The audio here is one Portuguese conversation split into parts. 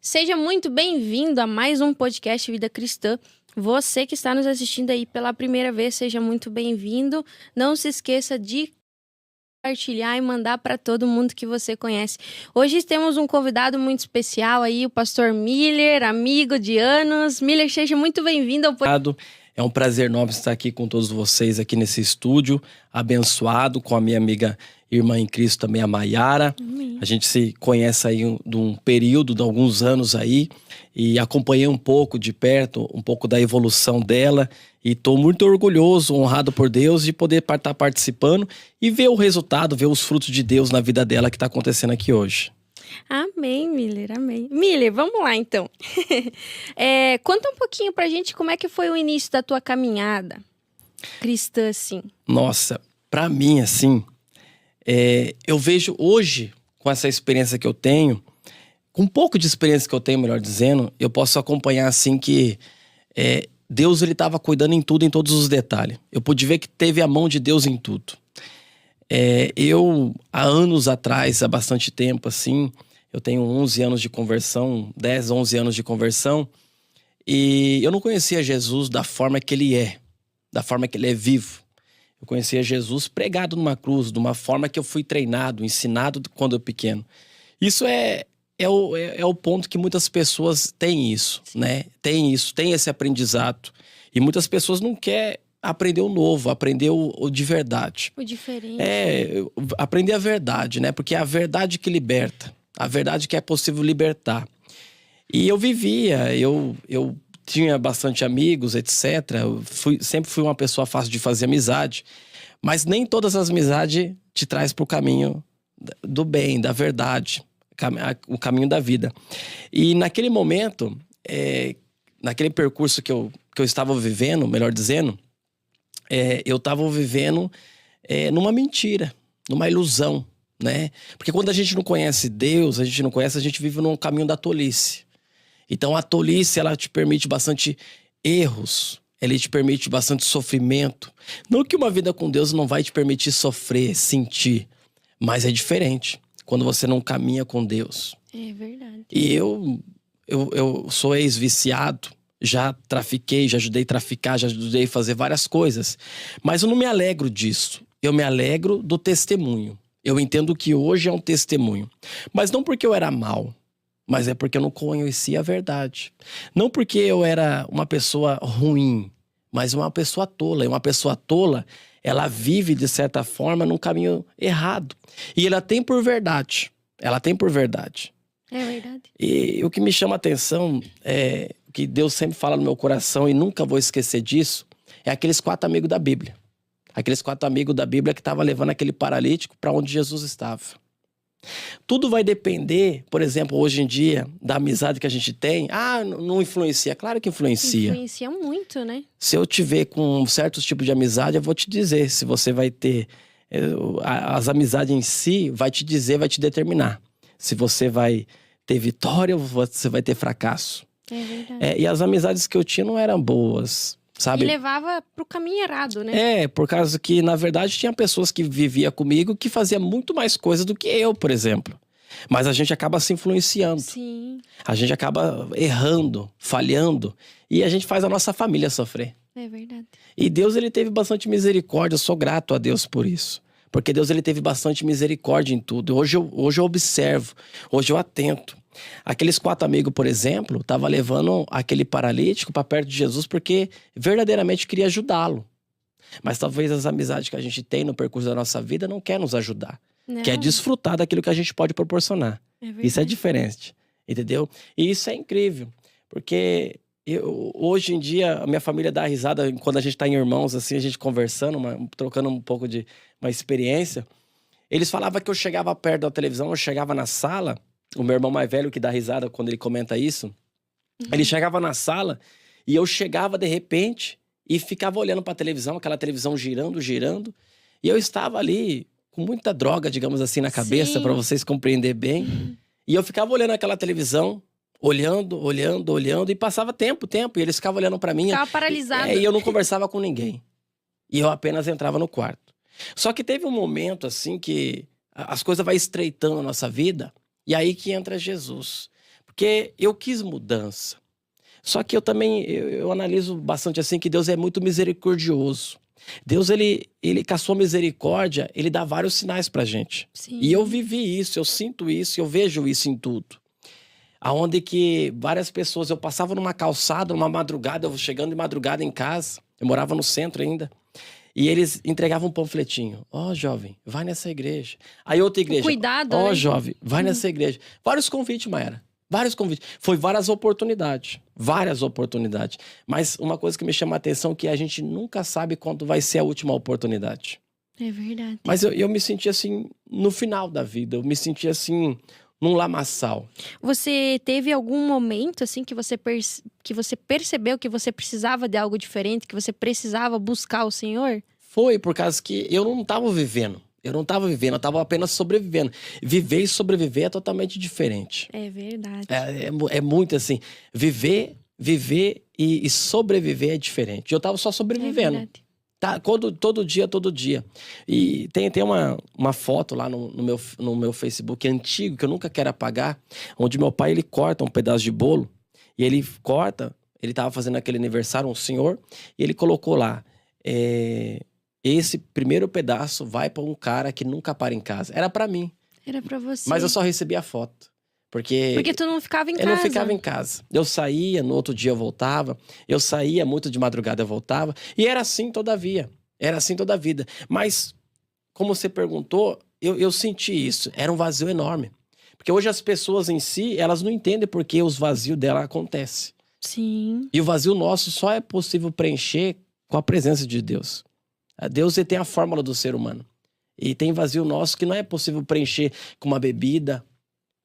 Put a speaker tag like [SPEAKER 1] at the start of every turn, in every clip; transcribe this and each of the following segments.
[SPEAKER 1] Seja muito bem-vindo a mais um podcast Vida Cristã. Você que está nos assistindo aí pela primeira vez, seja muito bem-vindo. Não se esqueça de compartilhar e mandar para todo mundo que você conhece. Hoje temos um convidado muito especial aí, o pastor Miller, amigo de anos. Miller, seja muito bem-vindo ao podcast.
[SPEAKER 2] É um prazer enorme estar aqui com todos vocês aqui nesse estúdio, abençoado com a minha amiga irmã em Cristo também, a Maiara. A gente se conhece aí de um período, de alguns anos aí, e acompanhei um pouco de perto, um pouco da evolução dela, e estou muito orgulhoso, honrado por Deus de poder estar participando e ver o resultado, ver os frutos de Deus na vida dela que está acontecendo aqui hoje.
[SPEAKER 1] Amém, Miller, amém. Miller, vamos lá então. Conta um pouquinho pra gente como é que foi o início da tua caminhada cristã, assim.
[SPEAKER 2] Nossa, pra mim, assim, eu vejo hoje, com essa experiência que eu tenho, com um pouco de experiência que eu tenho, melhor dizendo, eu posso acompanhar, assim, que Deus, ele estava cuidando em tudo, em todos os detalhes. Eu pude ver que teve a mão de Deus em tudo. Eu, há anos atrás, há bastante tempo, assim, eu tenho 11 anos de conversão, 10, 11 anos de conversão, e eu não conhecia Jesus da forma que ele é, da forma que ele é vivo. Eu conhecia Jesus pregado numa cruz, de uma forma que eu fui treinado, ensinado quando eu pequeno. Isso é o ponto que muitas pessoas têm isso, né? Tem esse aprendizado. E muitas pessoas não querem aprender o novo, aprender o de verdade.
[SPEAKER 1] O diferente.
[SPEAKER 2] Aprender a verdade, né? Porque é a verdade que liberta. A verdade que é possível libertar. E eu vivia, eu tinha bastante amigos, etc. Sempre fui uma pessoa fácil de fazer amizade. Mas nem todas as amizades te traz para o caminho do bem, da verdade. O caminho da vida. E naquele momento, naquele percurso que eu estava vivendo, melhor dizendo, eu estava vivendo numa mentira, numa ilusão, né? Porque quando a gente não conhece Deus, a gente vive num caminho da tolice. Então a tolice, ela te permite bastante erros, ela te permite bastante sofrimento. Não que uma vida com Deus não vai te permitir sofrer, sentir, mas é diferente quando você não caminha com Deus.
[SPEAKER 1] É verdade.
[SPEAKER 2] E eu sou ex-viciado, já trafiquei, já ajudei a traficar, já ajudei a fazer várias coisas. Mas eu não me alegro disso. Eu me alegro do testemunho. Eu entendo que hoje é um testemunho. Mas não porque eu era mau, mas é porque eu não conhecia a verdade. Não porque eu era uma pessoa ruim, mas uma pessoa tola. E uma pessoa tola, ela vive, de certa forma, num caminho errado. E ela tem por verdade. Ela tem por verdade.
[SPEAKER 1] É verdade.
[SPEAKER 2] E o que me chama a atenção que Deus sempre fala no meu coração, e nunca vou esquecer disso, é aqueles 4 amigos da Bíblia. Aqueles 4 amigos da Bíblia que estavam levando aquele paralítico para onde Jesus estava. Tudo vai depender, por exemplo, hoje em dia, da amizade que a gente tem. Não influencia? Claro que influencia.
[SPEAKER 1] Influencia muito, né?
[SPEAKER 2] Se eu te ver com certos tipos de amizade, eu vou te dizer se você vai ter... As amizades em si vai te dizer, vai te determinar. Se você vai ter vitória ou você vai ter fracasso.
[SPEAKER 1] É verdade.
[SPEAKER 2] E as amizades que eu tinha não eram boas, sabe?
[SPEAKER 1] E levava pro caminho errado, né?
[SPEAKER 2] Por causa que, na verdade, tinha pessoas que viviam comigo que faziam muito mais coisas do que eu, por exemplo. Mas a gente acaba se influenciando.
[SPEAKER 1] Sim.
[SPEAKER 2] A gente acaba errando, falhando. E a gente faz a nossa família sofrer.
[SPEAKER 1] É verdade.
[SPEAKER 2] E Deus, ele teve bastante misericórdia. Eu sou grato a Deus por isso. Porque Deus, ele teve bastante misericórdia em tudo. Hoje eu observo, hoje eu atento. Aqueles 4 amigos, por exemplo, estavam levando aquele paralítico para perto de Jesus porque verdadeiramente queria ajudá-lo. Mas talvez as amizades que a gente tem no percurso da nossa vida não quer nos ajudar.
[SPEAKER 1] Não.
[SPEAKER 2] Quer desfrutar daquilo que a gente pode proporcionar. Isso é diferente, entendeu? E isso é incrível, porque hoje em dia a minha família dá risada quando a gente está em irmãos, assim, a gente conversando, trocando um pouco de uma experiência. Eles falavam que eu chegava perto da televisão, eu chegava na sala. O meu irmão mais velho que dá risada quando ele comenta isso, ele chegava na sala e eu chegava de repente e ficava olhando para a televisão, aquela televisão girando, e eu estava ali com muita droga, digamos assim, na cabeça, para vocês compreender bem. E eu ficava olhando aquela televisão, olhando, olhando, olhando, e passava tempo, e eles ficavam olhando pra mim.
[SPEAKER 1] Ficava paralisado.
[SPEAKER 2] E eu não conversava com ninguém. E eu apenas entrava no quarto. Só que teve um momento, assim, que as coisas vão estreitando a nossa vida, e aí que entra Jesus. Porque eu quis mudança. Só que eu também, eu analiso bastante assim, que Deus é muito misericordioso. Deus, ele com a sua misericórdia, ele dá vários sinais pra gente.
[SPEAKER 1] Sim.
[SPEAKER 2] E eu vivi isso, eu sinto isso, eu vejo isso em tudo. Aonde que várias pessoas, eu passava numa calçada, numa madrugada, eu chegando de madrugada em casa, eu morava no centro ainda, e eles entregavam um panfletinho. Ó, jovem, vai nessa igreja. Aí outra igreja.
[SPEAKER 1] Cuidado,
[SPEAKER 2] Ó,
[SPEAKER 1] né?
[SPEAKER 2] jovem, vai nessa igreja. Vários convites, Maera. Vários convites. Foi várias oportunidades. Várias oportunidades. Mas uma coisa que me chama a atenção é que a gente nunca sabe quando vai ser a última oportunidade.
[SPEAKER 1] É verdade.
[SPEAKER 2] Mas eu me senti assim, no final da vida. Eu me senti assim, num lamaçal.
[SPEAKER 1] Você teve algum momento, assim, que você percebeu que você precisava de algo diferente, que você precisava buscar o Senhor?
[SPEAKER 2] Foi por causa que eu não estava vivendo. Eu estava apenas sobrevivendo. Viver e sobreviver é totalmente diferente.
[SPEAKER 1] É verdade.
[SPEAKER 2] É muito assim. Viver e sobreviver é diferente. Eu estava só
[SPEAKER 1] É
[SPEAKER 2] sobrevivendo.
[SPEAKER 1] verdade.
[SPEAKER 2] Tá, todo dia. E tem uma foto lá no meu Facebook antigo, que eu nunca quero apagar, onde meu pai, ele corta um pedaço de bolo, e ele corta, ele tava fazendo aquele aniversário, um senhor, e ele colocou lá, esse primeiro pedaço vai para um cara que nunca para em casa. Era para mim,
[SPEAKER 1] Era pra você.
[SPEAKER 2] mas eu só recebi a foto.
[SPEAKER 1] Porque tu não ficava em
[SPEAKER 2] eu
[SPEAKER 1] casa.
[SPEAKER 2] não ficava em casa. Eu saía, no outro dia eu voltava. Eu saía muito de madrugada, eu voltava. E era assim todavia. Era assim toda a vida. Mas, como você perguntou, eu senti isso. Era um vazio enorme. Porque hoje as pessoas em si, elas não entendem por que os vazios dela acontecem.
[SPEAKER 1] Sim.
[SPEAKER 2] E o vazio nosso só é possível preencher com a presença de Deus. Deus, ele tem a fórmula do ser humano. E tem vazio nosso que não é possível preencher com uma bebida,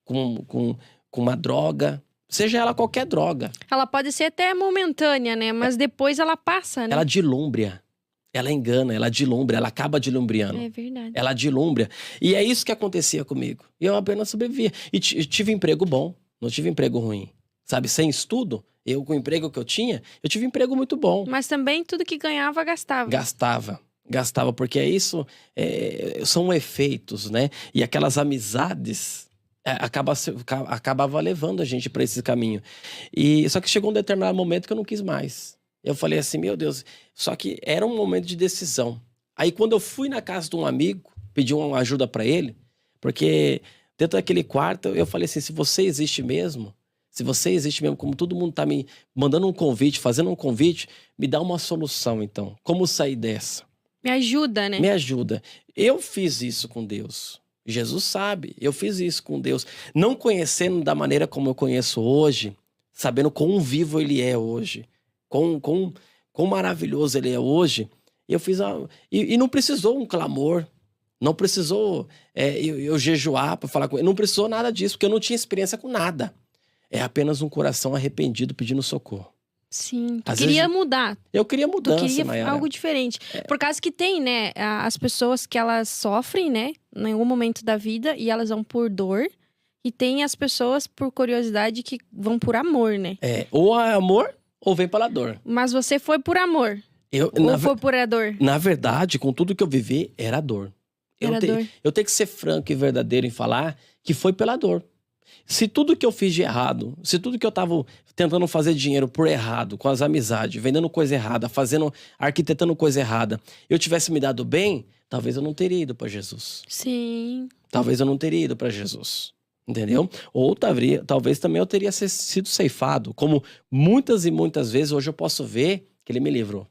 [SPEAKER 2] com uma droga, seja ela qualquer droga.
[SPEAKER 1] Ela pode ser até momentânea, né? Mas depois ela passa, né?
[SPEAKER 2] Ela dilumbra, ela engana, ela dilumbra, ela acaba dilumbriando.
[SPEAKER 1] É verdade.
[SPEAKER 2] Ela dilumbra. E é isso que acontecia comigo. E eu apenas sobrevivia. E tive emprego bom, não tive emprego ruim. Sabe, sem estudo, eu com o emprego que eu tinha, eu tive emprego muito bom.
[SPEAKER 1] Mas também tudo que ganhava, gastava.
[SPEAKER 2] Gastava, porque é isso, são efeitos, né? E aquelas amizades acabava levando a gente para esse caminho. E só que chegou um determinado momento que eu não quis mais. Eu falei assim, meu Deus, só que era um momento de decisão. Aí quando eu fui na casa de um amigo, pedi uma ajuda para ele, porque dentro daquele quarto eu falei assim, se você existe mesmo, como todo mundo tá me mandando um convite, fazendo um convite, me dá uma solução então. Como sair dessa?
[SPEAKER 1] Me ajuda, né?
[SPEAKER 2] Me ajuda. Eu fiz isso com Deus. Jesus sabe, eu fiz isso com Deus. Não conhecendo da maneira como eu conheço hoje, sabendo quão vivo ele é hoje, quão maravilhoso ele é hoje, eu fiz e não precisou um clamor, não precisou eu jejuar para falar com ele, não precisou nada disso, porque eu não tinha experiência com nada. É apenas um coração arrependido pedindo socorro.
[SPEAKER 1] Sim, tu
[SPEAKER 2] Às
[SPEAKER 1] queria
[SPEAKER 2] vezes,
[SPEAKER 1] mudar.
[SPEAKER 2] Eu queria mudança,
[SPEAKER 1] Tu queria
[SPEAKER 2] Mayara.
[SPEAKER 1] algo diferente. Por causa que tem, né, as pessoas que elas sofrem, né, em algum momento da vida e elas vão por dor. E tem as pessoas por curiosidade que vão por amor, né?
[SPEAKER 2] Ou é amor ou vem pela dor.
[SPEAKER 1] Mas você foi por amor. Ou foi por a dor?
[SPEAKER 2] Na verdade, com tudo que eu vivi, era dor. Eu tenho que ser franco e verdadeiro em falar que foi pela dor. Se tudo que eu fiz de errado, se tudo que eu tava tentando fazer dinheiro por errado, com as amizades, vendendo coisa errada, arquitetando coisa errada, eu tivesse me dado bem, talvez eu não teria ido para Jesus.
[SPEAKER 1] Sim.
[SPEAKER 2] Talvez eu não teria ido para Jesus. Entendeu? Ou talvez também eu teria sido ceifado, como muitas e muitas vezes hoje eu posso ver que ele me livrou.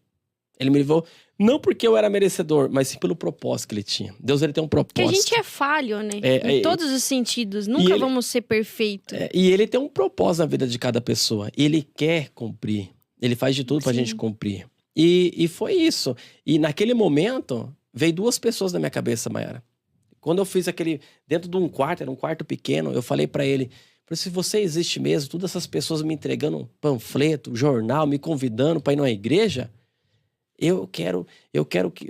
[SPEAKER 2] Ele me livrou não porque eu era merecedor, mas sim pelo propósito que ele tinha. Deus, ele tem um propósito.
[SPEAKER 1] Porque a gente é falho, né? Em todos os sentidos. Nunca vamos ser perfeitos.
[SPEAKER 2] E ele tem um propósito na vida de cada pessoa. Ele quer cumprir. Ele faz de tudo pra gente cumprir. E foi isso. E naquele momento, veio duas pessoas na minha cabeça, Mayara. Quando eu fiz dentro de um quarto, era um quarto pequeno, eu falei pra ele, se você existe mesmo, todas essas pessoas me entregando panfleto, jornal, me convidando pra ir numa igreja, eu quero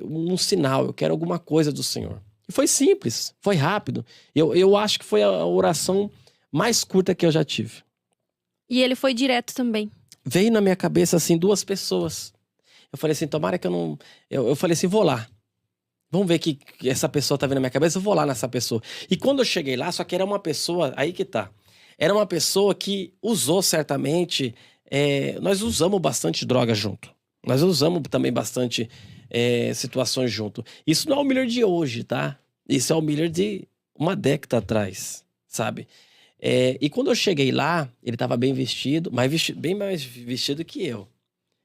[SPEAKER 2] um sinal, eu quero alguma coisa do Senhor. E foi simples, foi rápido. Eu acho que foi a oração mais curta que eu já tive.
[SPEAKER 1] E ele foi direto também.
[SPEAKER 2] Veio na minha cabeça, assim, 2 pessoas. Eu falei assim, tomara que eu não... Eu falei assim, vou lá. Vamos ver que essa pessoa tá vindo na minha cabeça, eu vou lá nessa pessoa. E quando eu cheguei lá, só que era uma pessoa... Aí que tá. Era uma pessoa que usou certamente... nós usamos bastante droga junto. Nós usamos também bastante situações junto. Isso não é o Miller de hoje, tá? Isso é o Miller de uma década atrás, sabe? E quando eu cheguei lá, ele estava bem vestido, bem mais vestido que eu.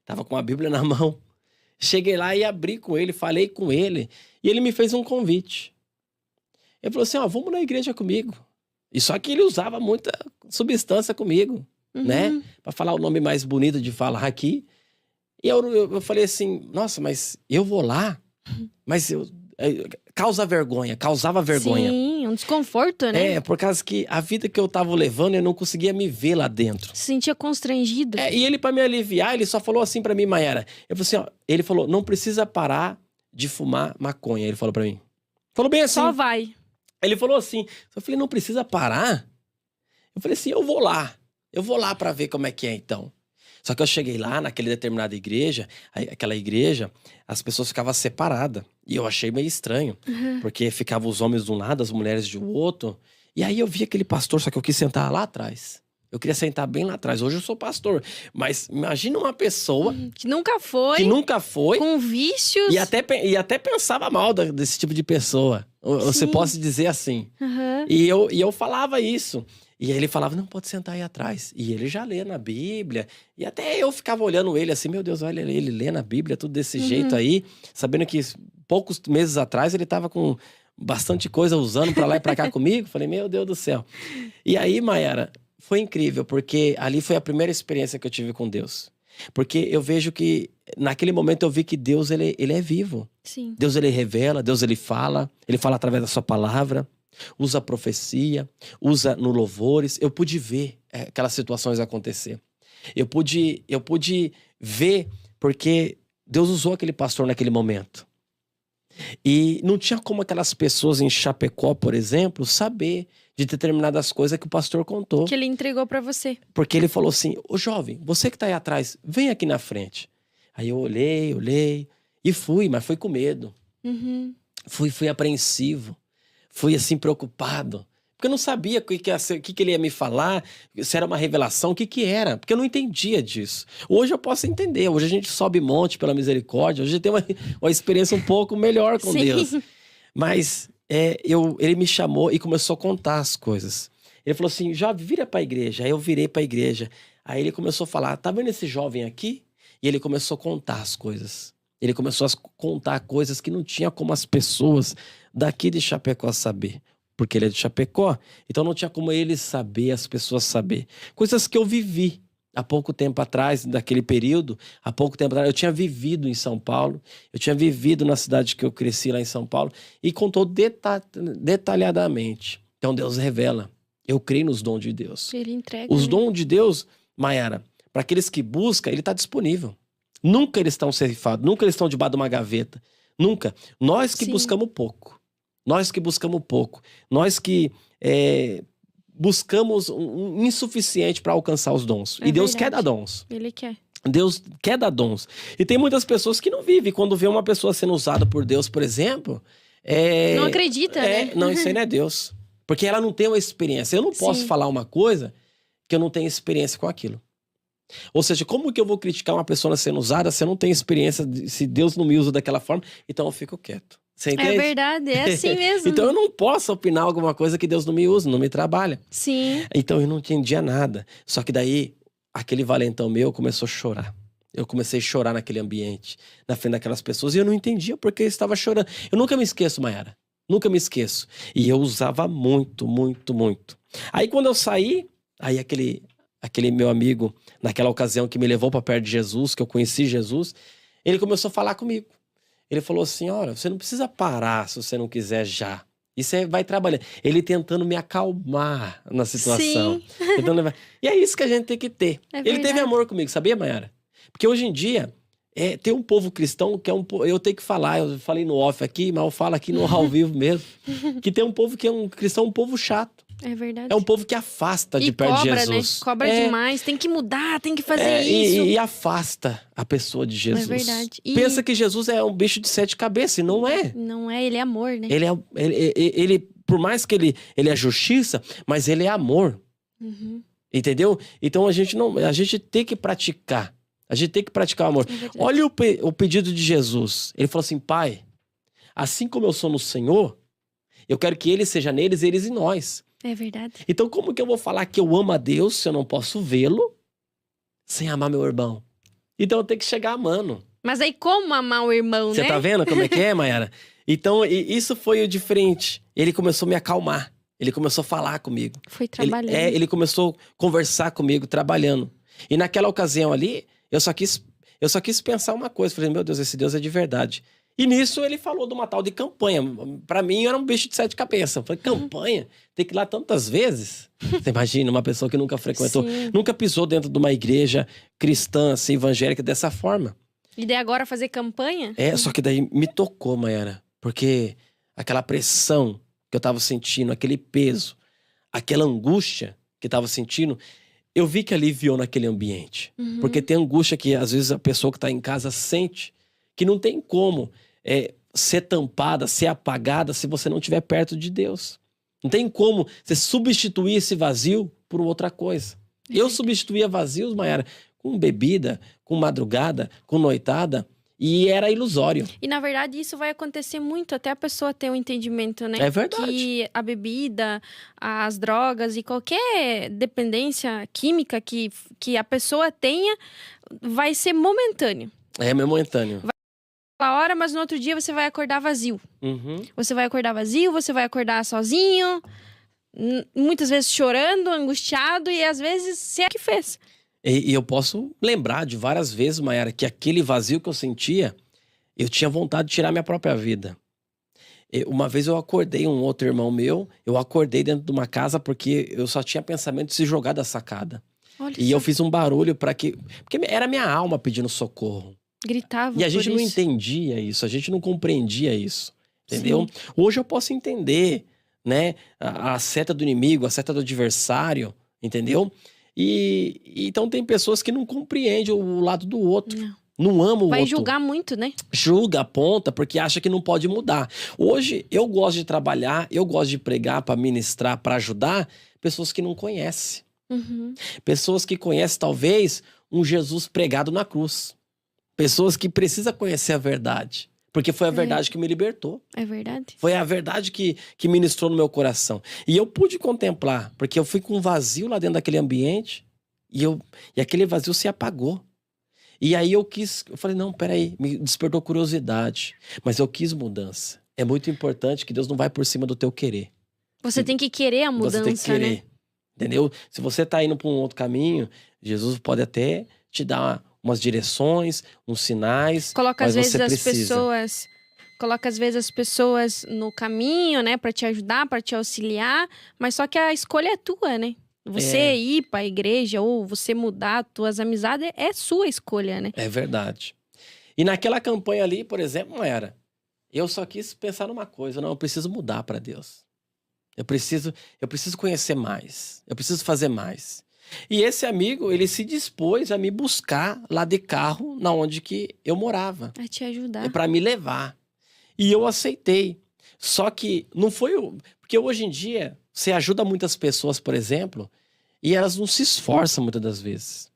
[SPEAKER 2] Tava com a Bíblia na mão. Cheguei lá e abri com ele, falei com ele, e ele me fez um convite. Ele falou assim, vamos na igreja comigo. E só que ele usava muita substância comigo, né? Para falar o nome mais bonito de falar aqui. E eu falei assim, nossa, mas eu vou lá? Mas causava vergonha.
[SPEAKER 1] Sim, um desconforto, né?
[SPEAKER 2] Por causa que a vida que eu tava levando, eu não conseguia me ver lá dentro.
[SPEAKER 1] Se sentia constrangido.
[SPEAKER 2] E ele, pra me aliviar, ele só falou assim pra mim, Mayara. Eu falei assim, ele falou, não precisa parar de fumar maconha. Ele falou pra mim. Falou bem assim.
[SPEAKER 1] Só vai.
[SPEAKER 2] Ele falou assim. Eu falei, não precisa parar? Eu falei assim, eu vou lá. Eu vou lá pra ver como é que é, então. Só que eu cheguei lá, naquela determinada igreja, aquela igreja, as pessoas ficavam separadas. E eu achei meio estranho, porque ficavam os homens de um lado, as mulheres do outro. E aí eu vi aquele pastor, só que eu quis sentar lá atrás. Eu queria sentar bem lá atrás. Hoje eu sou pastor. Mas imagina uma pessoa...
[SPEAKER 1] Que nunca foi. Com vícios.
[SPEAKER 2] E até pensava mal desse tipo de pessoa. Você pode dizer assim. E eu falava isso. E aí ele falava, não, pode sentar aí atrás. E ele já lê na Bíblia. E até eu ficava olhando ele assim, meu Deus, olha ele lê na Bíblia, tudo desse jeito aí. Sabendo que poucos meses atrás ele tava com bastante coisa usando pra lá e pra cá comigo. Falei, meu Deus do céu. E aí, Mayara, foi incrível, porque ali foi a primeira experiência que eu tive com Deus. Porque eu vejo que, naquele momento eu vi que Deus, ele é vivo.
[SPEAKER 1] Sim.
[SPEAKER 2] Deus, ele revela, Deus, ele fala através da sua palavra. Usa a profecia, usa no louvores. Eu pude ver aquelas situações acontecer. Eu pude ver porque Deus usou aquele pastor naquele momento. E não tinha como aquelas pessoas em Chapecó, por exemplo, saber de determinadas coisas que o pastor contou.
[SPEAKER 1] Que ele entregou pra você.
[SPEAKER 2] Porque ele falou assim, ô jovem, você que tá aí atrás, vem aqui na frente. Aí eu olhei e fui, mas fui com medo. Fui apreensivo. Fui assim, preocupado. Porque eu não sabia o que ele ia me falar, se era uma revelação, o que era. Porque eu não entendia disso. Hoje eu posso entender. Hoje a gente sobe monte pela misericórdia. Hoje tem uma experiência um pouco melhor com Deus. Mas ele me chamou e começou a contar as coisas. Ele falou assim, jovem, vira pra igreja. Aí eu virei pra igreja. Aí ele começou a falar, tá vendo esse jovem aqui? E ele começou a contar as coisas. Ele começou a contar coisas que não tinha como as pessoas daqui de Chapecó saber. Porque ele é de Chapecó, então não tinha como ele saber, as pessoas saber. Coisas que eu vivi há pouco tempo atrás, daquele período, há pouco tempo atrás, eu tinha vivido em São Paulo, eu tinha vivido na cidade que eu cresci lá em São Paulo, e contou detalhadamente. Então Deus revela. Eu creio nos dons de Deus.
[SPEAKER 1] Ele entrega.
[SPEAKER 2] Os dons de Deus, Mayara, para aqueles que buscam, ele está disponível. Nunca eles estão ceifados, nunca eles estão debaixo de uma gaveta. Nunca. Nós que buscamos pouco. Nós que buscamos pouco. Nós que buscamos um insuficiente para alcançar os dons. E Deus quer dar dons.
[SPEAKER 1] Ele quer.
[SPEAKER 2] Deus quer dar dons. E tem muitas pessoas que não vivem. Quando vê uma pessoa sendo usada por Deus, por exemplo...
[SPEAKER 1] não acredita, né?
[SPEAKER 2] Não, isso aí não é Deus. Porque ela não tem uma experiência. Eu não posso falar uma coisa que eu não tenho experiência com aquilo. Ou seja, como que eu vou criticar uma pessoa sendo usada se eu não tenho experiência, se Deus não me usa daquela forma? Então eu fico quieto. Você entende?
[SPEAKER 1] É verdade, é assim mesmo.
[SPEAKER 2] Então eu não posso opinar alguma coisa que Deus não me usa, não me trabalha.
[SPEAKER 1] Sim.
[SPEAKER 2] Então eu não entendia nada. Só que daí, aquele valentão meu começou a chorar. Eu comecei a chorar naquele ambiente, na frente daquelas pessoas, e eu não entendia porque eu estava chorando. Eu nunca me esqueço, Mayara. Nunca me esqueço. E eu usava muito, muito, muito. Aí quando eu saí, aí aquele meu amigo, naquela ocasião que me levou para perto de Jesus, que eu conheci Jesus, ele começou a falar comigo. Ele falou assim, olha, você não precisa parar se você não quiser já. E você vai trabalhando. Ele tentando me acalmar na situação. E é isso que a gente tem que ter. Ele teve amor comigo, sabia, Mayara? Porque hoje em dia, tem um povo cristão que é um povo... Eu tenho que falar, eu falei no off aqui, mas eu falo aqui no ao vivo mesmo. Que tem um povo que é um cristão, um povo chato.
[SPEAKER 1] É verdade.
[SPEAKER 2] É um povo que afasta de perto de Jesus.
[SPEAKER 1] Né? Cobra demais. Tem que mudar, tem que fazer isso.
[SPEAKER 2] E afasta a pessoa de Jesus.
[SPEAKER 1] É verdade.
[SPEAKER 2] Pensa que Jesus é um bicho de 7 cabeças, e não é.
[SPEAKER 1] Não é, ele é amor, né?
[SPEAKER 2] Ele por mais que ele é justiça, mas ele é amor.
[SPEAKER 1] Uhum.
[SPEAKER 2] Entendeu? Então a gente tem que praticar. A gente tem que praticar o amor.
[SPEAKER 1] É
[SPEAKER 2] Olha o pedido de Jesus. Ele falou assim: Pai, assim como eu sou no Senhor, eu quero que ele seja neles e eles em nós.
[SPEAKER 1] É verdade.
[SPEAKER 2] Então como que eu vou falar que eu amo a Deus se eu não posso vê-lo sem amar meu irmão? Então eu tenho que chegar amando.
[SPEAKER 1] Mas aí como amar o irmão,
[SPEAKER 2] Você
[SPEAKER 1] né?
[SPEAKER 2] tá vendo como é que é, Mayara? Então isso foi o diferente. Ele começou a me acalmar. Ele começou a falar comigo.
[SPEAKER 1] Foi trabalhando.
[SPEAKER 2] Ele começou a conversar comigo, trabalhando. E naquela ocasião ali, eu só quis pensar uma coisa. Falei, meu Deus, esse Deus é de verdade. E nisso ele falou de uma tal de campanha. Pra mim era um bicho de 7 cabeças. Eu falei, campanha? Tem que ir lá tantas vezes? Você imagina uma pessoa que nunca frequentou,
[SPEAKER 1] Sim.
[SPEAKER 2] nunca pisou dentro de uma igreja cristã, assim, evangélica, dessa forma.
[SPEAKER 1] E daí agora fazer campanha?
[SPEAKER 2] Só que daí me tocou, Mayara. Porque aquela pressão que eu tava sentindo, aquele peso, aquela angústia que eu tava sentindo, eu vi que aliviou naquele ambiente.
[SPEAKER 1] Uhum.
[SPEAKER 2] Porque tem angústia que às vezes a pessoa que tá em casa sente, que não tem como ser tampada, ser apagada se você não estiver perto de Deus. Não tem como você substituir esse vazio por outra coisa. Eu substituía vazios, Mayara, com bebida, com madrugada, com noitada, e era ilusório.
[SPEAKER 1] E na verdade isso vai acontecer muito até a pessoa ter um entendimento, né?
[SPEAKER 2] É verdade.
[SPEAKER 1] Que a bebida, as drogas e qualquer dependência química que a pessoa tenha vai ser momentâneo.
[SPEAKER 2] É momentâneo.
[SPEAKER 1] Aquela hora, mas no outro dia você vai acordar vazio.
[SPEAKER 2] Uhum.
[SPEAKER 1] Você vai acordar vazio, você vai acordar sozinho, muitas vezes chorando, angustiado e às vezes se é que fez.
[SPEAKER 2] E eu posso lembrar de várias vezes, Mayara, que aquele vazio que eu sentia, eu tinha vontade de tirar minha própria vida. Uma vez eu acordei, um outro irmão meu, eu acordei dentro de uma casa porque eu só tinha pensamento de se jogar da sacada.
[SPEAKER 1] Olha
[SPEAKER 2] E
[SPEAKER 1] só.
[SPEAKER 2] eu fiz um barulho porque era minha alma pedindo socorro.
[SPEAKER 1] Gritava
[SPEAKER 2] E a gente
[SPEAKER 1] por
[SPEAKER 2] não
[SPEAKER 1] isso.
[SPEAKER 2] entendia isso, a gente não compreendia isso, entendeu?
[SPEAKER 1] Sim.
[SPEAKER 2] Hoje eu posso entender, né, a seta do inimigo, a seta do adversário, entendeu? E então tem pessoas que não compreendem o lado do outro, não ama o
[SPEAKER 1] Vai
[SPEAKER 2] outro.
[SPEAKER 1] julgar muito, né?
[SPEAKER 2] Julga, aponta, porque acha que não pode mudar. Hoje eu gosto de trabalhar, eu gosto de pregar para ministrar, para ajudar pessoas que não conhecem.
[SPEAKER 1] Uhum.
[SPEAKER 2] Pessoas que conhecem talvez um Jesus pregado na cruz. Pessoas que precisam conhecer a verdade. Porque foi a verdade que me libertou.
[SPEAKER 1] É verdade.
[SPEAKER 2] Foi a verdade que ministrou no meu coração. E eu pude contemplar, porque eu fui com um vazio lá dentro daquele ambiente e aquele vazio se apagou. E aí eu falei, não, peraí, me despertou curiosidade. Mas eu quis mudança. É muito importante que Deus não vai por cima do teu querer.
[SPEAKER 1] Você tem que querer a mudança,
[SPEAKER 2] Você tem que querer,
[SPEAKER 1] né?
[SPEAKER 2] entendeu? Se você tá indo para um outro caminho, Jesus pode até te dar umas direções, uns sinais.
[SPEAKER 1] Coloca às
[SPEAKER 2] mas
[SPEAKER 1] vezes
[SPEAKER 2] você precisa.
[SPEAKER 1] Coloca às vezes as pessoas no caminho, né, para te ajudar, para te auxiliar, mas só que a escolha é tua, né? Você ir para a igreja ou você mudar tuas amizades é sua escolha, né?
[SPEAKER 2] É verdade. E naquela campanha ali, por exemplo, Mayara, eu só quis pensar numa coisa, não, eu preciso mudar para Deus. Eu preciso conhecer mais. Eu preciso fazer mais. E esse amigo, ele se dispôs a me buscar lá de carro, na onde que eu morava.
[SPEAKER 1] A te ajudar.
[SPEAKER 2] Para me levar. E eu aceitei. Só que não foi... Porque hoje em dia, você ajuda muitas pessoas, por exemplo, e elas não se esforçam muitas das vezes.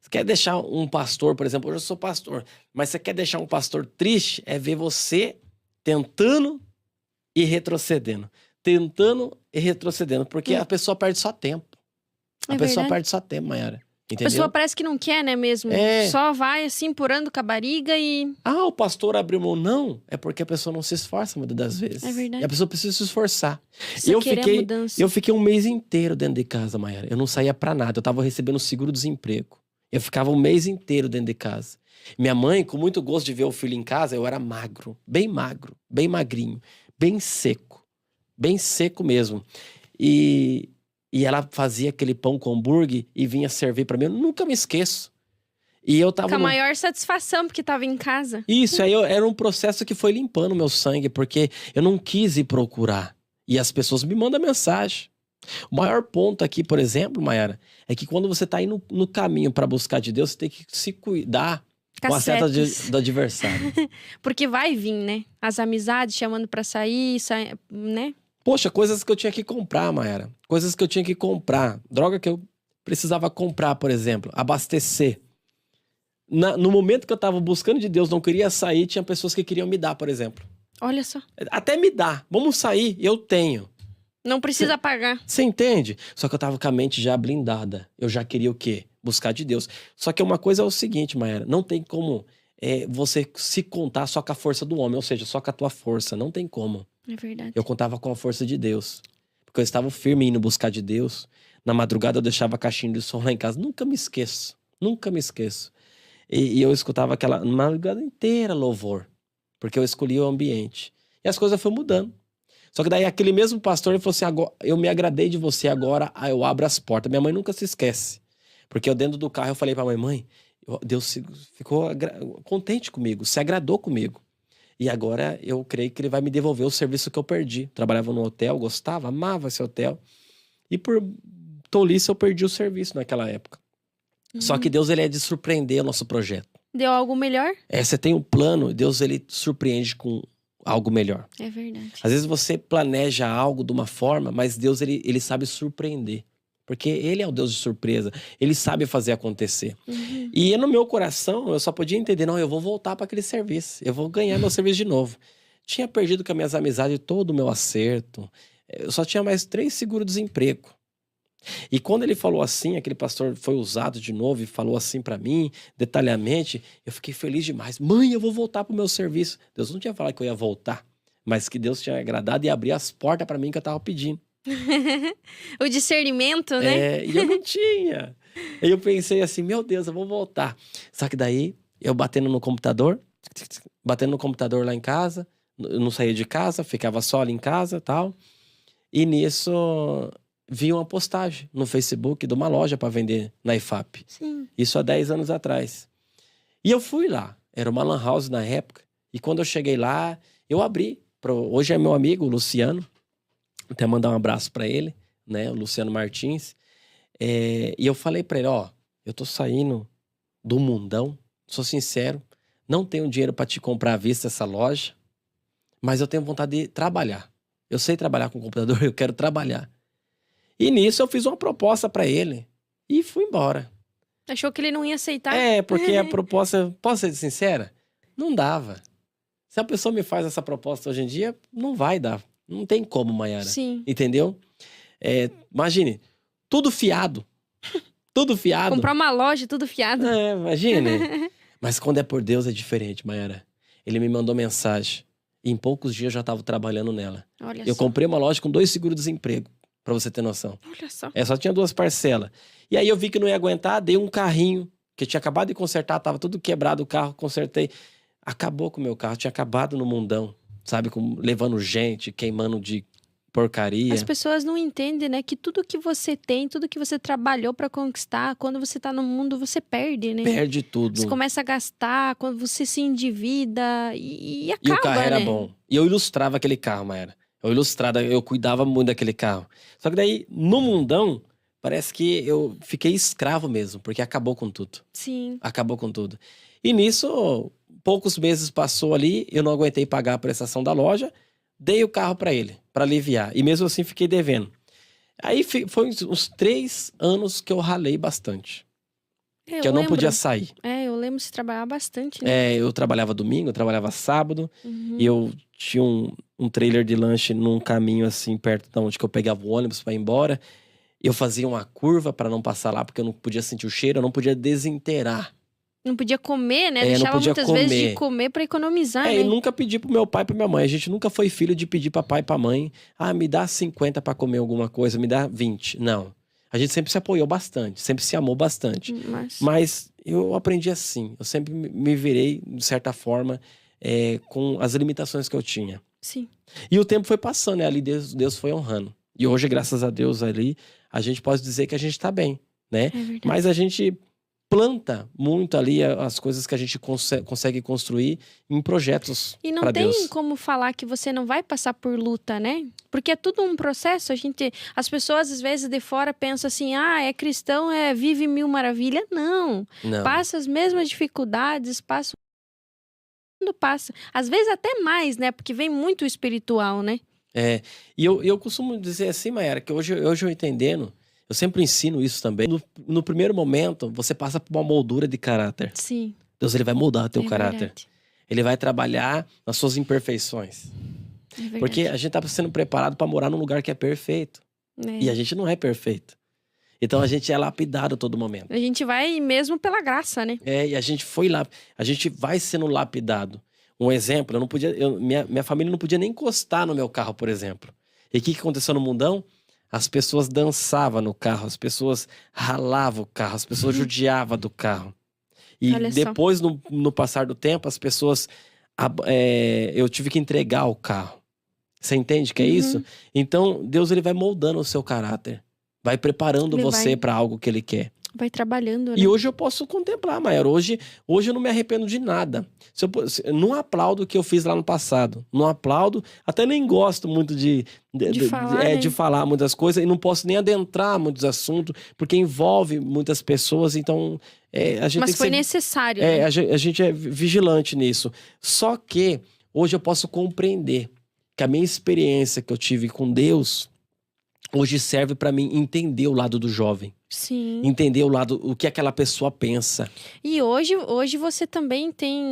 [SPEAKER 2] Você quer deixar um pastor, por exemplo, hoje eu sou pastor, mas você quer deixar um pastor triste, é ver você tentando e retrocedendo. Tentando e retrocedendo, porque a pessoa perde só tempo. A pessoa perde só tempo, Mayara. Entendeu?
[SPEAKER 1] A pessoa parece que não quer, né, mesmo? Só vai assim, empurrando com a barriga e...
[SPEAKER 2] Ah, o pastor abriu mão. Não, é porque a pessoa não se esforça muitas das vezes.
[SPEAKER 1] É verdade.
[SPEAKER 2] E a pessoa precisa se esforçar.
[SPEAKER 1] Precisa querer a mudança.
[SPEAKER 2] Eu fiquei um mês inteiro dentro de casa, Mayara. Eu não saía pra nada. Eu tava recebendo seguro-desemprego. Eu ficava um mês inteiro dentro de casa. Minha mãe, com muito gosto de ver o filho em casa, eu era magro, bem magrinho, bem seco mesmo. E ela fazia aquele pão com hambúrguer e vinha servir pra mim. Eu nunca me esqueço. E eu tava
[SPEAKER 1] com a maior satisfação, porque tava em casa.
[SPEAKER 2] Isso, aí era um processo que foi limpando meu sangue, porque eu não quis ir procurar. E as pessoas me mandam mensagem. O maior ponto aqui, por exemplo, Mayara, é que quando você está indo no caminho para buscar de Deus, você tem que se cuidar com a seta do adversário.
[SPEAKER 1] Porque vai vir, né? As amizades chamando pra sair, né?
[SPEAKER 2] Poxa, coisas que eu tinha que comprar, Mayara. Coisas que eu tinha que comprar. Droga que eu precisava comprar, por exemplo. Abastecer. No momento que eu tava buscando de Deus, não queria sair, tinha pessoas que queriam me dar, por exemplo.
[SPEAKER 1] Olha só.
[SPEAKER 2] Até me dar. Vamos sair, eu tenho.
[SPEAKER 1] Não precisa pagar.
[SPEAKER 2] Você entende? Só que eu tava com a mente já blindada. Eu já queria o quê? Buscar de Deus. Só que uma coisa é o seguinte, Mayara. Não tem como você se contar só com a força do homem. Ou seja, só com a tua força. Não tem como.
[SPEAKER 1] É verdade.
[SPEAKER 2] Eu contava com a força de Deus. Porque eu estava firme indo buscar de Deus. Na madrugada eu deixava a caixinha de som lá em casa. Nunca me esqueço. Nunca me esqueço. E eu escutava aquela madrugada inteira louvor. Porque eu escolhi o ambiente. E as coisas foram mudando. Só que daí aquele mesmo pastor, ele falou assim, agora, eu me agradei de você, agora eu abro as portas. Minha mãe nunca se esquece. Porque eu dentro do carro eu falei pra mãe, Deus ficou contente comigo, se agradou comigo. E agora eu creio que ele vai me devolver o serviço que eu perdi. Trabalhava no hotel, gostava, amava esse hotel. E por tolice eu perdi o serviço naquela época. Só que Deus, ele é de surpreender o nosso projeto.
[SPEAKER 1] Deu algo melhor?
[SPEAKER 2] Você tem um plano, Deus, ele surpreende com algo melhor.
[SPEAKER 1] É verdade.
[SPEAKER 2] Às vezes você planeja algo de uma forma, mas Deus, ele sabe surpreender. Porque ele é o Deus de surpresa. Ele sabe fazer acontecer. E no meu coração, eu só podia entender, não, eu vou voltar para aquele serviço. Eu vou ganhar meu serviço de novo. Tinha perdido com as minhas amizades todo o meu acerto. Eu só tinha mais 3 seguro-desemprego. E quando ele falou assim, aquele pastor foi usado de novo e falou assim pra mim, detalhadamente, eu fiquei feliz demais. Mãe, eu vou voltar pro meu serviço. Deus não tinha falado que eu ia voltar, mas que Deus tinha agradado e abrir as portas pra mim que eu tava pedindo.
[SPEAKER 1] O discernimento, né?
[SPEAKER 2] E eu não tinha. Aí eu pensei assim, meu Deus, eu vou voltar. Só que daí, eu batendo no computador lá em casa, eu não saía de casa, ficava só ali em casa e tal. E nisso vi uma postagem no Facebook de uma loja para vender na IFAP.
[SPEAKER 1] Sim.
[SPEAKER 2] Isso há 10 anos atrás. E eu fui lá. Era uma lan house na época. E quando eu cheguei lá, eu abri. Hoje é meu amigo, o Luciano. Até mandar um abraço para ele, né? O Luciano Martins. E eu falei para ele, eu tô saindo do mundão. Sou sincero. Não tenho dinheiro para te comprar à vista essa loja. Mas eu tenho vontade de trabalhar. Eu sei trabalhar com computador, eu quero trabalhar. E nisso eu fiz uma proposta pra ele. E fui embora.
[SPEAKER 1] Achou que ele não ia aceitar?
[SPEAKER 2] Porque a proposta, posso ser sincera? Não dava. Se a pessoa me faz essa proposta hoje em dia, não vai dar. Não tem como, Mayara.
[SPEAKER 1] Sim.
[SPEAKER 2] Entendeu? Imagine, tudo fiado. Tudo fiado.
[SPEAKER 1] Comprar uma loja, tudo fiado.
[SPEAKER 2] Imagine. Mas quando é por Deus é diferente, Mayara. Ele me mandou mensagem. E em poucos dias eu já estava trabalhando nela.
[SPEAKER 1] Olha
[SPEAKER 2] eu
[SPEAKER 1] só.
[SPEAKER 2] comprei uma loja com 2 seguro-desemprego. Pra você ter noção.
[SPEAKER 1] Olha só.
[SPEAKER 2] Só tinha 2 parcelas. E aí eu vi que não ia aguentar, dei um carrinho, que eu tinha acabado de consertar, tava tudo quebrado o carro, consertei. Acabou com o meu carro, tinha acabado no mundão, sabe? Levando gente, queimando de porcaria.
[SPEAKER 1] As pessoas não entendem, né? Que tudo que você tem, tudo que você trabalhou pra conquistar, quando você tá no mundo, você perde, né?
[SPEAKER 2] Perde tudo.
[SPEAKER 1] Você começa a gastar, quando você se endivida e acaba,
[SPEAKER 2] E o carro era
[SPEAKER 1] né?
[SPEAKER 2] bom. E eu ilustrava aquele carro, Mayara. Eu cuidava muito daquele carro. Só que daí, no mundão, parece que eu fiquei escravo mesmo, porque acabou com tudo.
[SPEAKER 1] Sim.
[SPEAKER 2] Acabou com tudo. E nisso, poucos meses passou ali, eu não aguentei pagar a prestação da loja, dei o carro pra ele, pra aliviar. E mesmo assim fiquei devendo. Aí foi uns 3 anos que eu ralei bastante. Que eu não podia sair.
[SPEAKER 1] Eu lembro de você trabalhar bastante, né?
[SPEAKER 2] Eu trabalhava domingo, eu trabalhava sábado.
[SPEAKER 1] Uhum.
[SPEAKER 2] E eu tinha um trailer de lanche num caminho assim, perto de onde que eu pegava o ônibus pra ir embora. Eu fazia uma curva pra não passar lá, porque eu não podia sentir o cheiro, eu não podia desinteirar.
[SPEAKER 1] Não podia comer, né?
[SPEAKER 2] Não
[SPEAKER 1] Deixava
[SPEAKER 2] podia
[SPEAKER 1] muitas
[SPEAKER 2] comer.
[SPEAKER 1] vezes de comer pra economizar, né?
[SPEAKER 2] E nunca pedi pro meu pai e pra minha mãe. A gente nunca foi filho de pedir pra pai e pra mãe. Me dá 50 pra comer alguma coisa, me dá 20. Não. A gente sempre se apoiou bastante, sempre se amou bastante. Mas eu aprendi assim. Eu sempre me virei, de certa forma, com as limitações que eu tinha.
[SPEAKER 1] Sim.
[SPEAKER 2] E o tempo foi passando, né? Ali Deus foi honrando. E hoje, graças a Deus, ali, a gente pode dizer que a gente tá bem, né?
[SPEAKER 1] É verdade.
[SPEAKER 2] Mas a gente planta muito ali as coisas que a gente consegue construir em projetos
[SPEAKER 1] E não
[SPEAKER 2] para
[SPEAKER 1] tem
[SPEAKER 2] Deus.
[SPEAKER 1] como falar que você não vai passar por luta, né? Porque é tudo um processo. As pessoas às vezes de fora pensam assim, é cristão, vive mil maravilhas. Não.
[SPEAKER 2] Não.
[SPEAKER 1] Passa as mesmas dificuldades, passa às vezes até mais, né? Porque vem muito espiritual, né?
[SPEAKER 2] E eu costumo dizer assim, Mayara, que hoje eu entendendo, eu sempre ensino isso também. No primeiro momento, você passa por uma moldura de caráter.
[SPEAKER 1] Sim.
[SPEAKER 2] Deus, ele vai moldar o teu caráter.
[SPEAKER 1] Verdade.
[SPEAKER 2] Ele vai trabalhar nas suas imperfeições.
[SPEAKER 1] Verdade.
[SPEAKER 2] Porque a gente tá sendo preparado para morar num lugar que é perfeito. E a gente não é perfeito. Então a gente é lapidado a todo momento.
[SPEAKER 1] A gente vai mesmo pela graça, né?
[SPEAKER 2] E a gente foi lá, a gente vai sendo lapidado. Um exemplo, minha família não podia nem encostar no meu carro, por exemplo. E o que aconteceu no mundão? As pessoas dançavam no carro, as pessoas ralavam o carro, as pessoas judiavam do carro. E
[SPEAKER 1] Olha só.
[SPEAKER 2] depois, no passar do tempo, as pessoas... eu tive que entregar o carro. Você entende que é isso? Então, Deus ele vai moldando o seu caráter. Vai preparando você para algo que ele quer.
[SPEAKER 1] Vai trabalhando, né?
[SPEAKER 2] E hoje eu posso contemplar, Mayara. Hoje eu não me arrependo de nada. Não aplaudo o que eu fiz lá no passado. Não aplaudo, até nem gosto muito de falar muitas coisas. E não posso nem adentrar muitos assuntos, porque envolve muitas pessoas. Então, a gente
[SPEAKER 1] Mas foi necessário, né?
[SPEAKER 2] a gente é vigilante nisso. Só que hoje eu posso compreender que a minha experiência que eu tive com Deus hoje serve para mim entender o lado do jovem.
[SPEAKER 1] Sim.
[SPEAKER 2] Entender o que aquela pessoa pensa.
[SPEAKER 1] E hoje você também tem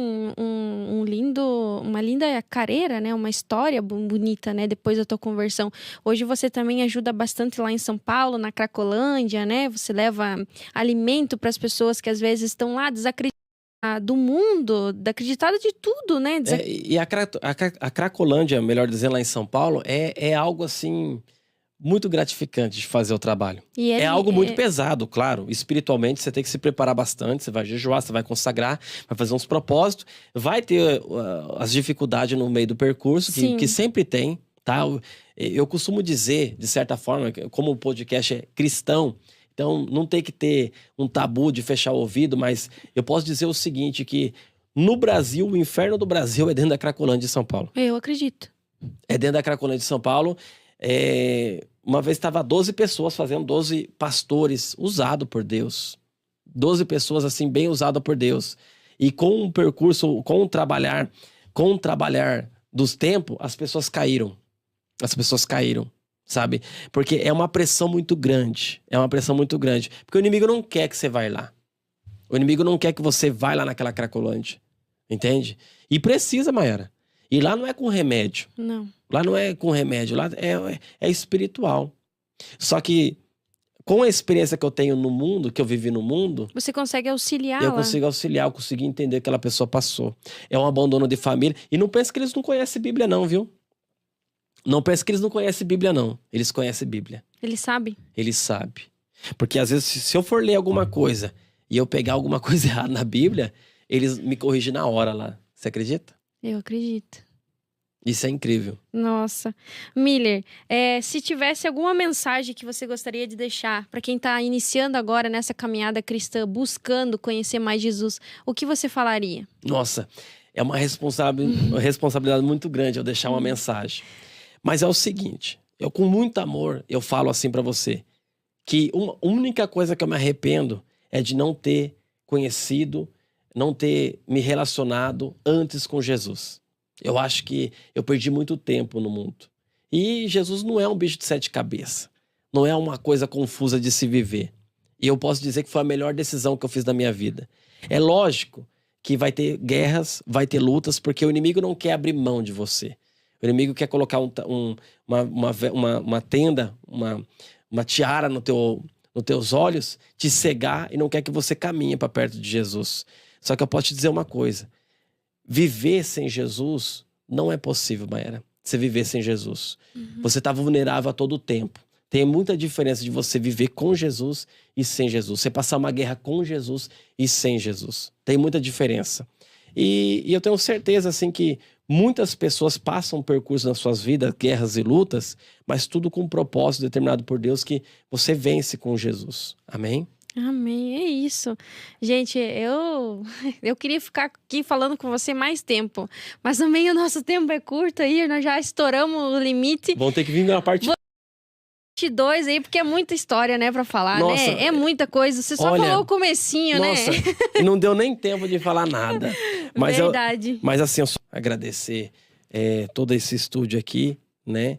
[SPEAKER 1] uma linda carreira, né? Uma história bonita, né? Depois da tua conversão. Hoje você também ajuda bastante lá em São Paulo, na Cracolândia, né? Você leva alimento para as pessoas que às vezes estão lá desacreditadas do mundo, acreditada de tudo, né?
[SPEAKER 2] E a Cracolândia, melhor dizendo, lá em São Paulo, é algo assim... muito gratificante de fazer o trabalho. É algo muito pesado, claro. Espiritualmente, você tem que se preparar bastante. Você vai jejuar, você vai consagrar, vai fazer uns propósitos. Vai ter as dificuldades no meio do percurso, que sempre tem, tá? Eu costumo dizer, de certa forma, como o podcast é cristão, então não tem que ter um tabu de fechar o ouvido, mas eu posso dizer o seguinte, que no Brasil, o inferno do Brasil é dentro da Cracolândia de São Paulo.
[SPEAKER 1] Eu acredito.
[SPEAKER 2] É dentro da Cracolândia de São Paulo. Uma vez estava 12 pessoas fazendo 12 pastores usados por Deus. 12 pessoas assim bem usadas por Deus. E com o percurso, com o trabalhar dos tempos, as pessoas caíram. As pessoas caíram, sabe? Porque é uma pressão muito grande. É uma pressão muito grande. Porque o inimigo não quer que você vá lá. O inimigo não quer que você vá lá naquela Cracolândia. Entende? E precisa, Mayara. E lá não é com remédio.
[SPEAKER 1] Não.
[SPEAKER 2] Lá não é com remédio, lá é espiritual. Só que com a experiência que eu tenho no mundo, que eu vivi no mundo...
[SPEAKER 1] Você consegue auxiliar
[SPEAKER 2] eu consigo auxiliar, eu consigo entender o que aquela pessoa passou. É um abandono de família. E não pense que eles não conhecem Bíblia não, viu? Não pense que eles não conhecem Bíblia não. Eles conhecem Bíblia.
[SPEAKER 1] Eles sabem?
[SPEAKER 2] Eles sabem. Porque às vezes se eu for ler alguma coisa e eu pegar alguma coisa errada na Bíblia, eles me corrigem na hora lá. Você acredita?
[SPEAKER 1] Eu acredito.
[SPEAKER 2] Isso é incrível.
[SPEAKER 1] Nossa. Miller, se tivesse alguma mensagem que você gostaria de deixar para quem está iniciando agora nessa caminhada cristã, buscando conhecer mais Jesus, o que você falaria?
[SPEAKER 2] Nossa, é uma responsabilidade muito grande eu deixar uma mensagem. Mas é o seguinte, eu com muito amor, eu falo assim para você, que uma única coisa que eu me arrependo é de não ter conhecido, não ter me relacionado antes com Jesus. Eu acho que eu perdi muito tempo no mundo. E Jesus não é um bicho de 7 cabeças. Não é uma coisa confusa de se viver. E eu posso dizer que foi a melhor decisão que eu fiz na minha vida. É lógico que vai ter guerras, vai ter lutas, porque o inimigo não quer abrir mão de você. O inimigo quer colocar uma tenda, uma tiara nos teus olhos, te cegar e não quer que você caminhe para perto de Jesus. Só que eu posso te dizer uma coisa. Viver sem Jesus não é possível, Mayara. Você viver sem Jesus. Você está vulnerável a todo o tempo. Tem muita diferença de você viver com Jesus e sem Jesus. Você passar uma guerra com Jesus e sem Jesus. Tem muita diferença. E eu tenho certeza assim, que muitas pessoas passam um percurso nas suas vidas, guerras e lutas, mas tudo com um propósito determinado por Deus que você vence com Jesus. Amém?
[SPEAKER 1] Amém, é isso. Gente, eu queria ficar aqui falando com você mais tempo, mas também o nosso tempo é curto aí, nós já estouramos o limite.
[SPEAKER 2] Vão ter que vir na parte
[SPEAKER 1] 2 aí, porque é muita história, né, pra falar,
[SPEAKER 2] Nossa,
[SPEAKER 1] né? É muita coisa. Você só
[SPEAKER 2] olha,
[SPEAKER 1] falou o comecinho,
[SPEAKER 2] nossa,
[SPEAKER 1] né?
[SPEAKER 2] não deu nem tempo de falar nada. Mas
[SPEAKER 1] Verdade.
[SPEAKER 2] mas assim, eu só agradecer todo esse estúdio aqui, né?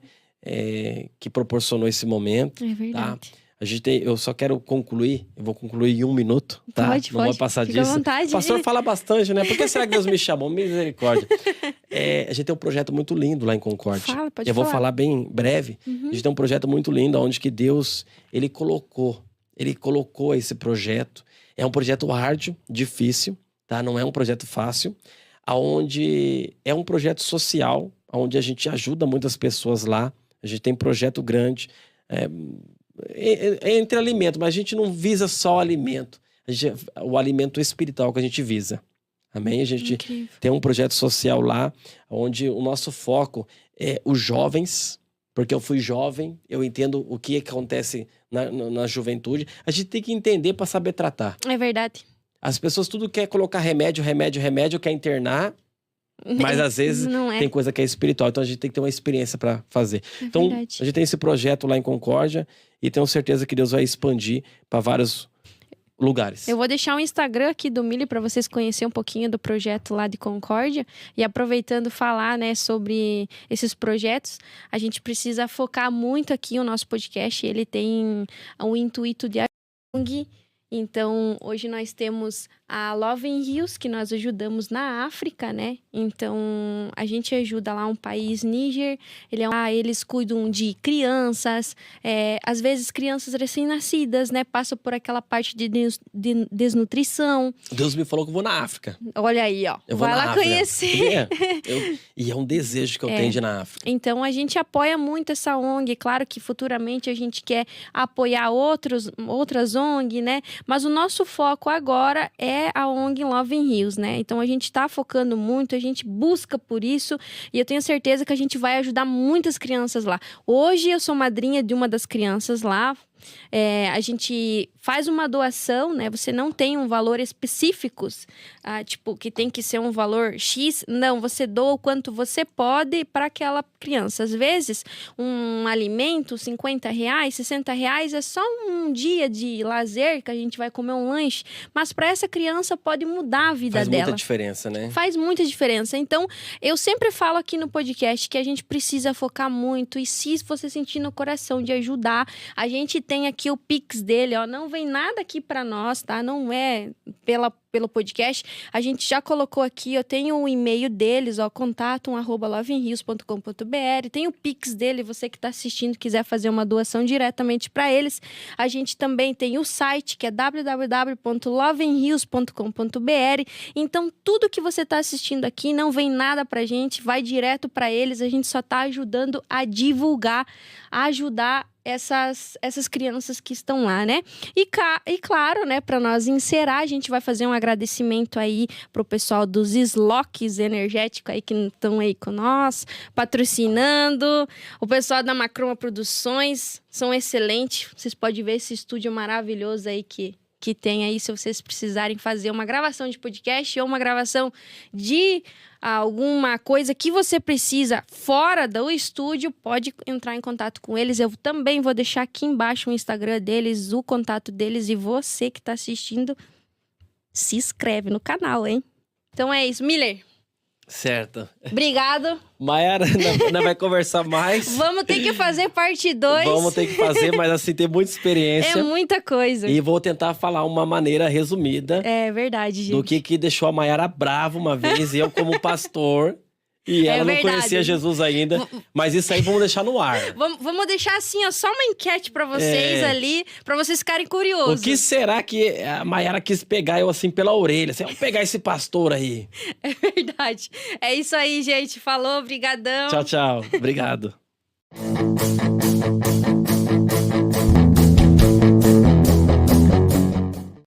[SPEAKER 2] Que proporcionou esse momento.
[SPEAKER 1] É verdade.
[SPEAKER 2] Eu só quero concluir, eu vou concluir em 1 minuto, tá?
[SPEAKER 1] Pode,
[SPEAKER 2] não vou passar
[SPEAKER 1] Fica
[SPEAKER 2] disso.
[SPEAKER 1] à vontade.
[SPEAKER 2] O pastor fala bastante, né? Por que será que Deus me chamou? Misericórdia. A gente tem um projeto muito lindo lá em Concórdia.
[SPEAKER 1] Fala, pode
[SPEAKER 2] eu vou
[SPEAKER 1] falar.
[SPEAKER 2] falar bem breve. A gente tem um projeto muito lindo, onde que Deus, Ele colocou esse projeto. É um projeto árduo, difícil, tá? Não é um projeto fácil. Onde é um projeto social, onde a gente ajuda muitas pessoas lá. A gente tem projeto grande, entre alimento, mas a gente não visa só alimento. O alimento espiritual que a gente visa. Amém? A gente
[SPEAKER 1] Incrível.
[SPEAKER 2] tem um projeto social lá, onde o nosso foco é os jovens, porque eu fui jovem, eu entendo o que acontece na juventude. A gente tem que entender para saber tratar.
[SPEAKER 1] É verdade.
[SPEAKER 2] As pessoas tudo quer colocar remédio, quer internar, mas às vezes
[SPEAKER 1] Não é.
[SPEAKER 2] tem coisa que é espiritual. Então a gente tem que ter uma experiência para fazer. Então
[SPEAKER 1] verdade.
[SPEAKER 2] a gente tem esse projeto lá em Concórdia e tenho certeza que Deus vai expandir para vários lugares.
[SPEAKER 1] Eu vou deixar o Instagram aqui do Mili para vocês conhecerem um pouquinho do projeto lá de Concórdia. E aproveitando falar, né, sobre esses projetos, a gente precisa focar muito aqui o nosso podcast. Ele tem o intuito de ONG. Então, hoje nós temos a Love in Hills, que nós ajudamos na África, né? Então, a gente ajuda lá um país, Níger. Eles cuidam de crianças, às vezes crianças recém-nascidas, né? Passam por aquela parte de desnutrição.
[SPEAKER 2] Deus me falou que eu vou na África.
[SPEAKER 1] Olha aí, ó.
[SPEAKER 2] Eu vou
[SPEAKER 1] Vai
[SPEAKER 2] na
[SPEAKER 1] lá
[SPEAKER 2] África.
[SPEAKER 1] conhecer.
[SPEAKER 2] E é um desejo que eu tenho de ir na África.
[SPEAKER 1] Então, a gente apoia muito essa ONG. Claro que futuramente a gente quer apoiar outras ONG, né? Mas o nosso foco agora é a ONG Love in Hills, né? Então, a gente tá focando muito, a gente busca por isso. E eu tenho certeza que a gente vai ajudar muitas crianças lá. Hoje, eu sou madrinha de uma das crianças lá. A gente faz uma doação, né? Você não tem um valor específico, tipo, que tem que ser um valor X. Não, você doa o quanto você pode para aquela criança. Às vezes, um alimento, R$50, R$60, é só um dia de lazer que a gente vai comer um lanche. Mas para essa criança pode mudar a vida dela.
[SPEAKER 2] Faz muita diferença, né?
[SPEAKER 1] Faz muita diferença. Então, eu sempre falo aqui no podcast que a gente precisa focar muito. E se você sentir no coração de ajudar, a gente tem aqui o Pix dele, ó. Não vem nada aqui para nós, tá? Não é pelo podcast. A gente já colocou aqui, eu tenho o e-mail deles, ó, contato@loveinrios.com.br. Tem o Pix dele, você que tá assistindo, quiser fazer uma doação diretamente para eles. A gente também tem o site, que é www.loveinrios.com.br. Então, tudo que você tá assistindo aqui não vem nada pra gente, vai direto para eles. A gente só tá ajudando a divulgar, a ajudar essas crianças que estão lá, né? E claro, né, para nós encerrar, a gente vai fazer um agradecimento aí pro pessoal dos Slocks energéticos aí que estão aí com nós, patrocinando, o pessoal da Macroma Produções, são excelentes. Vocês podem ver esse estúdio maravilhoso aí que tem aí, se vocês precisarem fazer uma gravação de podcast ou uma gravação de alguma coisa que você precisa fora do estúdio, pode entrar em contato com eles. Eu também vou deixar aqui embaixo o Instagram deles, o contato deles, e você que tá assistindo, se inscreve no canal, hein? Então é isso, Miller.
[SPEAKER 2] Certo.
[SPEAKER 1] Obrigado.
[SPEAKER 2] Mayara, não vai conversar mais.
[SPEAKER 1] Vamos ter que fazer parte 2.
[SPEAKER 2] Vamos ter que fazer, mas assim, tem muita experiência.
[SPEAKER 1] É muita coisa.
[SPEAKER 2] E vou tentar falar uma maneira resumida.
[SPEAKER 1] É verdade, gente.
[SPEAKER 2] Do que deixou a Mayara brava uma vez, e eu como pastor. E ela não conhecia Jesus ainda. Mas isso aí vamos deixar no ar.
[SPEAKER 1] Vamos deixar assim, ó, só uma enquete pra vocês ali, pra vocês ficarem curiosos.
[SPEAKER 2] O que será que a Mayara quis pegar eu assim pela orelha? Assim, vamos pegar esse pastor aí.
[SPEAKER 1] É verdade. É isso aí, gente. Falou, brigadão.
[SPEAKER 2] Tchau, tchau. Obrigado.